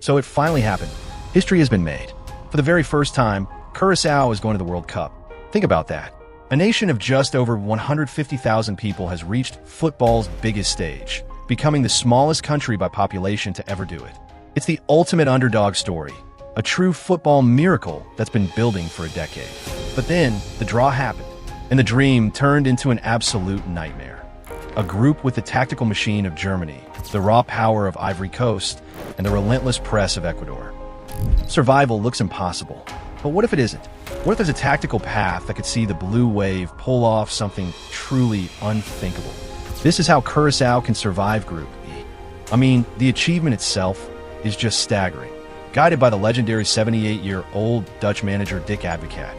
So it finally happened. History has been made. For the very first time, Curaçao is going to the World Cup. Think about that. A nation of just over 150,000 people has reached football's biggest stage, becoming the smallest country by population to ever do it. It's the ultimate underdog story, a true football miracle that's been building for a decade. But then, the draw happened, and the dream turned into an absolute nightmare. A group with the tactical machine of Germany, the raw power of Ivory Coast, and the relentless press of Ecuador. Survival looks impossible, but what if it isn't? What if there's a tactical path that could see the blue wave pull off something truly unthinkable? This is how Curaçao can survive Group E. I mean, the achievement itself is just staggering. Guided by the legendary 78-year-old Dutch manager Dick Advocaat,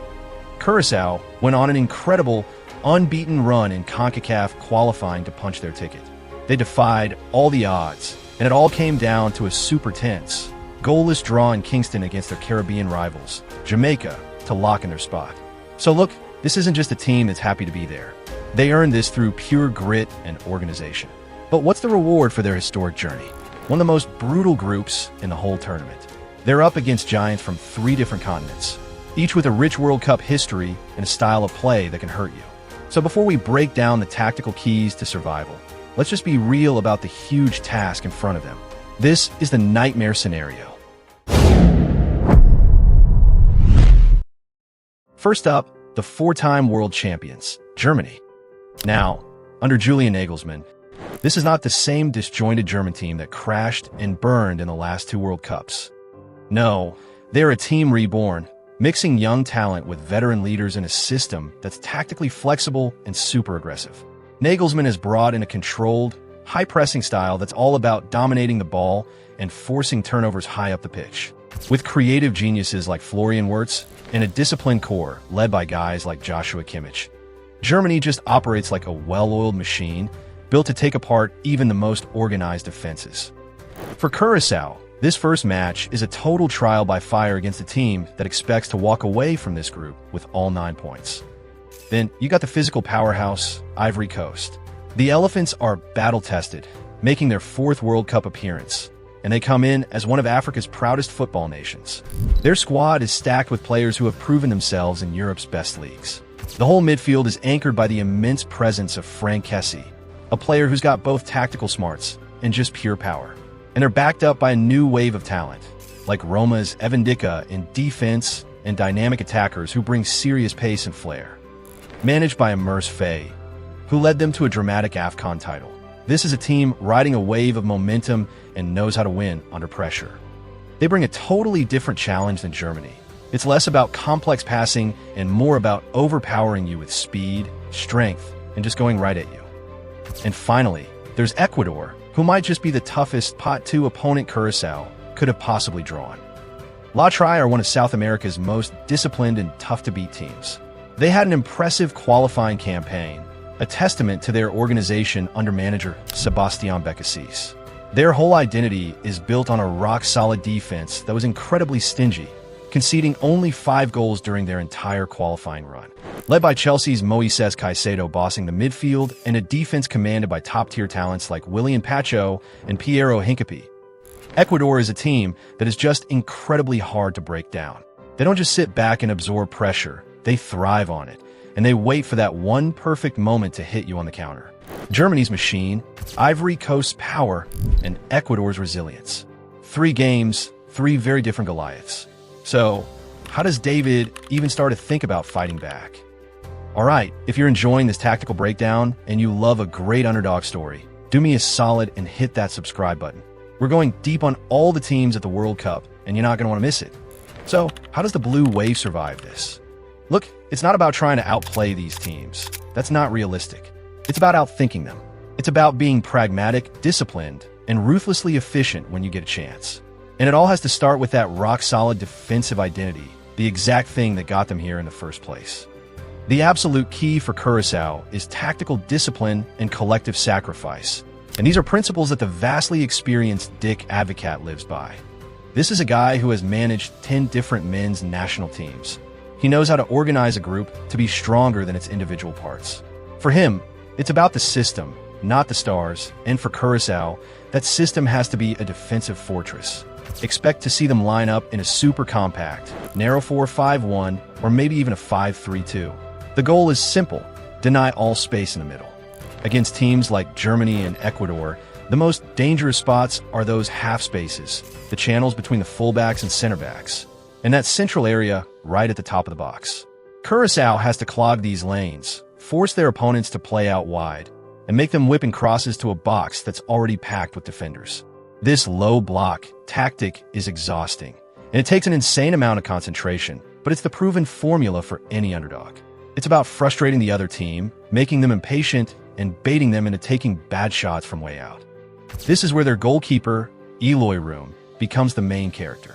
Curaçao went on an incredible, unbeaten run in CONCACAF qualifying to punch their ticket. They defied all the odds, and it all came down to a super tense, goalless draw in Kingston against their Caribbean rivals, Jamaica, to lock in their spot. So look, this isn't just a team that's happy to be there. They earned this through pure grit and organization. But what's the reward for their historic journey? One of the most brutal groups in the whole tournament. They're up against giants from 3 different continents, each with a rich World Cup history and a style of play that can hurt you. So before we break down the tactical keys to survival, let's just be real about the huge task in front of them. This is the nightmare scenario. First up, the 4-time world champions, Germany. Now, under Julian Nagelsmann, this is not the same disjointed German team that crashed and burned in the last 2 World Cups. No, they're a team reborn, mixing young talent with veteran leaders in a system that's tactically flexible and super aggressive. Nagelsmann has brought in a controlled, high-pressing style that's all about dominating the ball and forcing turnovers high up the pitch. With creative geniuses like Florian Wirtz and a disciplined core led by guys like Joshua Kimmich, Germany just operates like a well-oiled machine built to take apart even the most organized defenses. For Curaçao, this first match is a total trial by fire against a team that expects to walk away from this group with all 9 points. Then you got the physical powerhouse, Ivory Coast. The Elephants are battle-tested, making their 4th World Cup appearance, and they come in as one of Africa's proudest football nations. Their squad is stacked with players who have proven themselves in Europe's best leagues. The whole midfield is anchored by the immense presence of Frank Kessie, a player who's got both tactical smarts and just pure power. And they're backed up by a new wave of talent, like Roma's Evan Dicka in defense and dynamic attackers who bring serious pace and flair. Managed by Immerse Faye, who led them to a dramatic AFCON title. This is a team riding a wave of momentum and knows how to win under pressure. They bring a totally different challenge than Germany. It's less about complex passing and more about overpowering you with speed, strength, and just going right at you. And finally, there's Ecuador, who might just be the toughest Pot 2 opponent Curaçao could have possibly drawn. La Tri are one of South America's most disciplined and tough-to-beat teams. They had an impressive qualifying campaign, a testament to their organization under manager Sebastián Becassis. Their whole identity is built on a rock-solid defense that was incredibly stingy, conceding only 5 goals during their entire qualifying run. Led by Chelsea's Moises Caicedo bossing the midfield and a defense commanded by top-tier talents like William Pacho and Piero Hincapié. Ecuador is a team that is just incredibly hard to break down. They don't just sit back and absorb pressure, they thrive on it, and they wait for that one perfect moment to hit you on the counter. Germany's machine, Ivory Coast's power, and Ecuador's resilience. 3 games, 3 very different Goliaths. So, how does David even start to think about fighting back? Alright, if you're enjoying this tactical breakdown and you love a great underdog story, do me a solid and hit that subscribe button. We're going deep on all the teams at the World Cup, and you're not going to want to miss it. So, how does the Blue Wave survive this? Look, it's not about trying to outplay these teams. That's not realistic. It's about outthinking them. It's about being pragmatic, disciplined, and ruthlessly efficient when you get a chance. And it all has to start with that rock-solid defensive identity, the exact thing that got them here in the first place. The absolute key for Curaçao is tactical discipline and collective sacrifice. And these are principles that the vastly experienced Dick Advocaat lives by. This is a guy who has managed 10 different men's national teams. He knows how to organize a group to be stronger than its individual parts. For him, it's about the system, not the stars, and for Curaçao, that system has to be a defensive fortress. Expect to see them line up in a super compact, narrow 4-5-1, or maybe even a 5-3-2. The goal is simple: deny all space in the middle. Against teams like Germany and Ecuador, the most dangerous spots are those half spaces, the channels between the fullbacks and center backs, and that central area right at the top of the box. Curaçao has to clog these lanes, force their opponents to play out wide, and make them whip in crosses to a box that's already packed with defenders. This low block tactic is exhausting, and it takes an insane amount of concentration, but it's the proven formula for any underdog. It's about frustrating the other team, making them impatient, and baiting them into taking bad shots from way out. This is where their goalkeeper, Eloy Room, becomes the main character.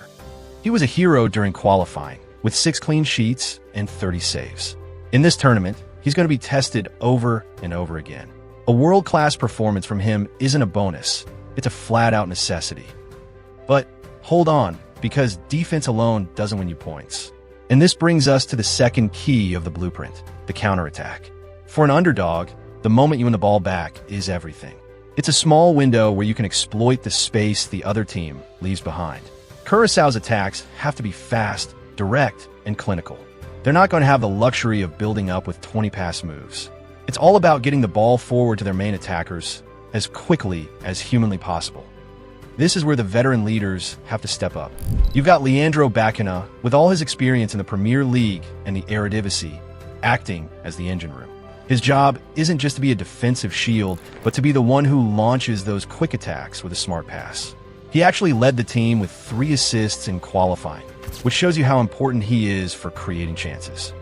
He was a hero during qualifying, with 6 clean sheets and 30 saves. In this tournament, he's going to be tested over and over again. A world-class performance from him isn't a bonus, it's a flat-out necessity. But hold on, because defense alone doesn't win you points. And this brings us to the second key of the blueprint, the counterattack. For an underdog, the moment you win the ball back is everything. It's a small window where you can exploit the space the other team leaves behind. Curaçao's attacks have to be fast, direct, and clinical. They're not going to have the luxury of building up with 20 pass moves. It's all about getting the ball forward to their main attackers as quickly as humanly possible. This is where the veteran leaders have to step up. You've got Leandro Bacana, with all his experience in the Premier League and the Eredivisie, acting as the engine room. His job isn't just to be a defensive shield, but to be the one who launches those quick attacks with a smart pass. He actually led the team with 3 assists in qualifying, which shows you how important he is for creating chances.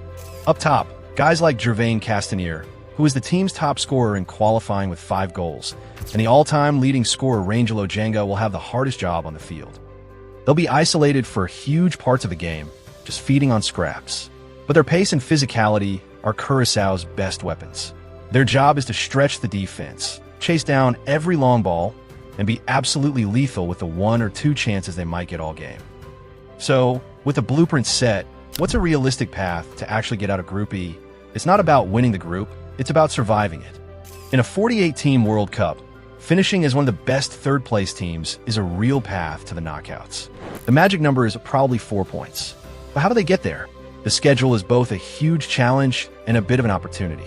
Up top, guys like Gervain Castanier, who is the team's top scorer in qualifying with 5 goals, and the all-time leading scorer Rangelo Jenga will have the hardest job on the field. They'll be isolated for huge parts of the game, just feeding on scraps. But their pace and physicality are Curaçao's best weapons. Their job is to stretch the defense, chase down every long ball, and be absolutely lethal with the 1 or 2 chances they might get all game. So, with the blueprint set, what's a realistic path to actually get out of Group E? It's not about winning the group, it's about surviving it. In a 48-team World Cup, finishing as one of the best third-place teams is a real path to the knockouts. The magic number is probably 4 points. But how do they get there? The schedule is both a huge challenge and a bit of an opportunity.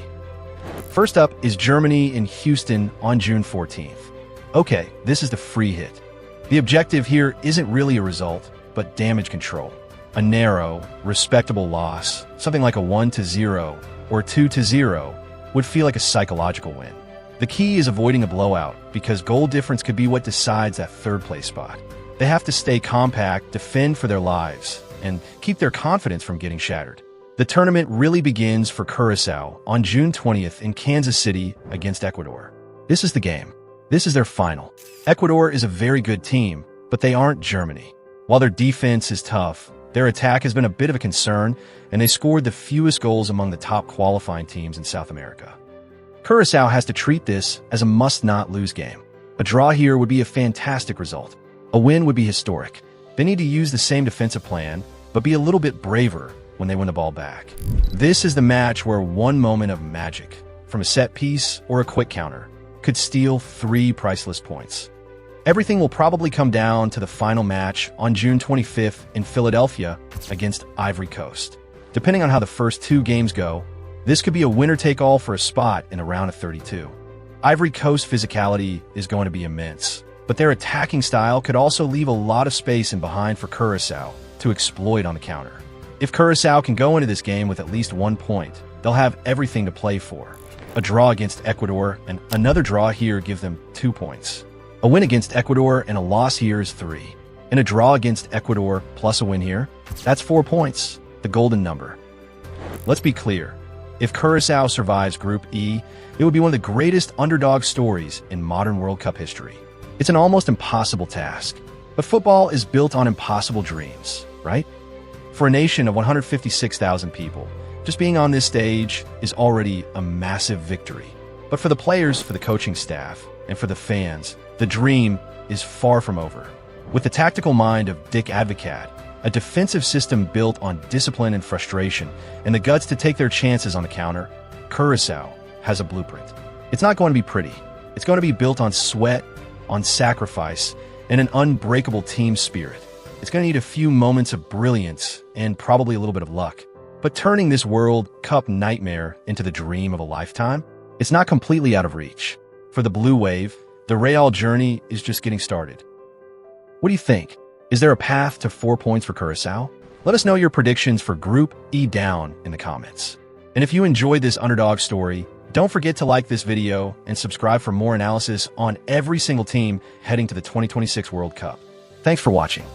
First up is Germany in Houston on June 14th. Okay, this is the free hit. The objective here isn't really a result, but damage control. A narrow, respectable loss, something like a 1-0 or 2-0, would feel like a psychological win. The key is avoiding a blowout, because goal difference could be what decides that third-place spot. They have to stay compact, defend for their lives, and keep their confidence from getting shattered. The tournament really begins for Curaçao on June 20th in Kansas City against Ecuador. This is the game. This is their final. Ecuador is a very good team, but they aren't Germany. While their defense is tough, their attack has been a bit of a concern, and they scored the fewest goals among the top qualifying teams in South America. Curaçao has to treat this as a must-not-lose game. A draw here would be a fantastic result. A win would be historic. They need to use the same defensive plan, but be a little bit braver when they win the ball back. This is the match where one moment of magic, from a set piece or a quick counter, could steal 3 priceless points. Everything will probably come down to the final match on June 25th in Philadelphia against Ivory Coast. Depending on how the first 2 games go, this could be a winner-take-all for a spot in a round of 32. Ivory Coast physicality is going to be immense, but their attacking style could also leave a lot of space in behind for Curaçao to exploit on the counter. If Curaçao can go into this game with at least 1 point, they'll have everything to play for. A draw against Ecuador and another draw here give them 2 points. A win against Ecuador and a loss here is 3. And a draw against Ecuador plus a win here, that's 4 points, the golden number. Let's be clear. If Curaçao survives Group E, it would be one of the greatest underdog stories in modern World Cup history. It's an almost impossible task, but football is built on impossible dreams, right? For a nation of 156,000 people, just being on this stage is already a massive victory. But for the players, for the coaching staff, and for the fans, the dream is far from over. With the tactical mind of Dick Advocat, a defensive system built on discipline and frustration, and the guts to take their chances on the counter, Curaçao has a blueprint. It's not going to be pretty. It's going to be built on sweat, on sacrifice, and an unbreakable team spirit. It's going to need a few moments of brilliance and probably a little bit of luck. But turning this World Cup nightmare into the dream of a lifetime, it's not completely out of reach. For the Blue Wave, the Real journey is just getting started. What do you think? Is there a path to 4 points for Curaçao? Let us know your predictions for Group E down in the comments. And if you enjoyed this underdog story, don't forget to like this video and subscribe for more analysis on every single team heading to the 2026 World Cup. Thanks for watching.